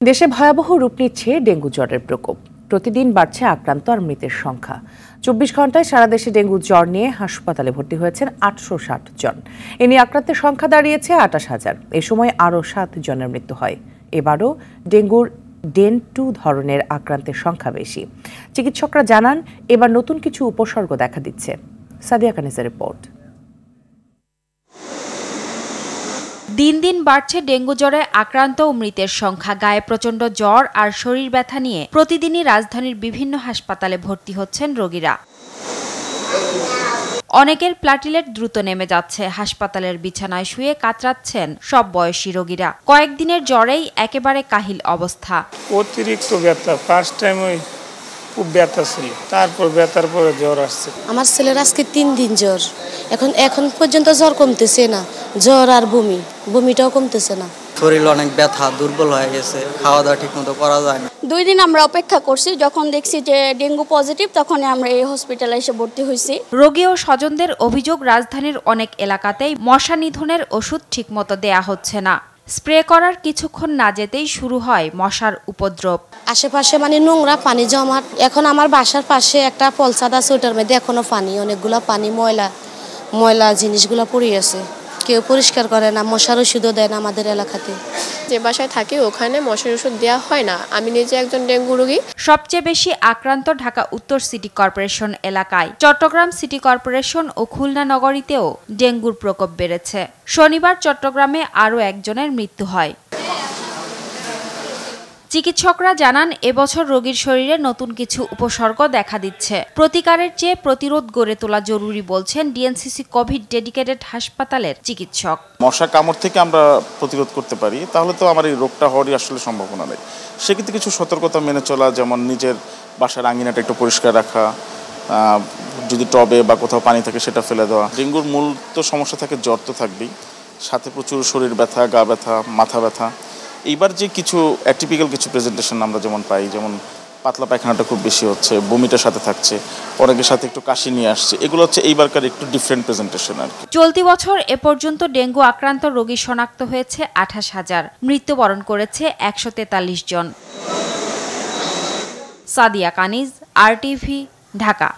দেশে ভয়াবহ রূপ নিচ্ছে ডেঙ্গু জ্বরের প্রকোপ। প্রতিদিন বাড়ছে আক্রান্ত আর মৃতের সংখ্যা। ২৪ ঘন্টায় সারা দেশে ডেঙ্গু জ্বর নিয়ে হাসপাতালে ভর্তি হয়েছেন ৮৬০ জন। এ নিয়ে আক্রান্তের সংখ্যা দাঁড়িয়েছে ২৮,০০০। এ সময় আরও ৭ জনের মৃত্যু হয়। এবারও ডেঙ্গুর ডেন 2 ধরনের আক্রান্তের সংখ্যা বেশি। চিকিৎসকরা জানান, এবার নতুন কিছু উপসর্গ দেখা দিচ্ছে। সাদিয়া কানিজের রিপোর্ট। দিন দিন বাড়ছে ডেঙ্গু জ্বরে আক্রান্ত ও মৃতের সংখ্যা। গায়ে প্রচণ্ড জ্বর আর শরীর ব্যথা নিয়ে প্রতিদিনই রাজধানীর বিভিন্ন হাসপাতালে ভর্তি হচ্ছেন রোগীরা। অনেকের প্লাটিলেট দ্রুত নেমে যাচ্ছে। হাসপাতালের বিছানায় শুয়ে কাতরাচ্ছেন সব বয়সী রোগীরা। কয়েকদিনের জ্বরেই একেবারে কাহিল অবস্থা। অতিরিক্ত ব্যথা, ফার্স্ট টাইম খুব ব্যথা ছিল, তারপর ব্যথার পরে জ্বর আসছে। আমার ছেলের আজকে 3 দিন জ্বর। এখন পর্যন্ত জ্বর কমতেছে না। জ্বর আর বমিটাও কমতেছে না। শরীর অনেক ব্যথা, দুর্বল হয়ে গেছে, খাওয়া দাওয়া ঠিক মতো করা যায় না। 2 দিন আমরা অপেক্ষা করছি। যখন দেখছি যে ডেঙ্গু পজিটিভ, তখন আমরা এই হসপিটালে এসে ভর্তি হয়েছি। রোগী ও স্বজনদের অভিযোগ, রাজধানীর অনেক এলাকাতেই মশা নিধনের ওষুধ ঠিকমতো দেয়া হচ্ছে না। স্প্রে করার কিছুক্ষণ না যেতেই শুরু হয় মশার উপদ্রব। আশেপাশে নোংরা পানি জমাট। এখন আমার বাসার পাশে একটা পলসাদ আছে, ওটার মধ্যে এখনো পানি, অনেকগুলো পানি, ময়লা জিনিসগুলো পড়ে আছে। কেউ পরিষ্কার করে না, মশার ওষুধও দেয় না আমাদের এলাকাতে। যে বাসায় থাকি ওখানে মশার ওষুধ দেওয়া হয় না। আমি নিজে একজন ডেঙ্গু রোগী। সবচেয়ে বেশি আক্রান্ত ঢাকা উত্তর সিটি কর্পোরেশন এলাকায়। চট্টগ্রাম সিটি কর্পোরেশন ও খুলনা নগরীতেও ডেঙ্গুর প্রকোপ বেড়েছে। শনিবার চট্টগ্রামে আরও একজনের মৃত্যু হয়। চিকিৎসকরা জানান, এবছর রোগীর শরীরে নতুন কিছু উপসর্গ দেখা দিচ্ছে। প্রতিকারের চেয়ে প্রতিরোধ গড়ে তোলা জরুরি বলছেন ডিএনসিসি কোভিড ডেডিকেটেড হাসপাতালের চিকিৎসক। মশা কামড় থেকে আমরা প্রতিরোধ করতে পারি, তাহলে তো আমার এই রোগটা হওয়ারই আসলে সম্ভাবনা নেই। সেক্ষেত্রে কিছু সতর্কতা মেনে চলা, যেমন নিজের বাসার আঙিনাটা একটু পরিষ্কার রাখা, যদি টবে বা কোথাও পানি থাকে সেটা ফেলে দেওয়া। ডেঙ্গুর মূল তো সমস্যা থাকে, জ্বর তো থাকবেই, সাথে প্রচুর শরীর ব্যথা, গা ব্যথা, মাথা ব্যথা। এইবার যে কিছু অ্যাটিপিক্যাল কিছু প্রেজেন্টেশন আমরা যেমন পাই, যেমন পাতলা পায়খানাটা খুব বেশি হচ্ছে, বমিটার সাথে থাকছে, অনেকের সাথে একটু কাশি নিয়ে আসছে, এগুলো হচ্ছে এইবারকার একটু ডিফারেন্ট প্রেজেন্টেশন আর কি। চলতি বছর এ পর্যন্ত ডেঙ্গু আক্রান্ত রোগী শনাক্ত হয়েছে ২৮,০০০। মৃত্যুবরণ করেছে ১৪৩ জন। সাদিয়া কানিজ, RTV, ঢাকা।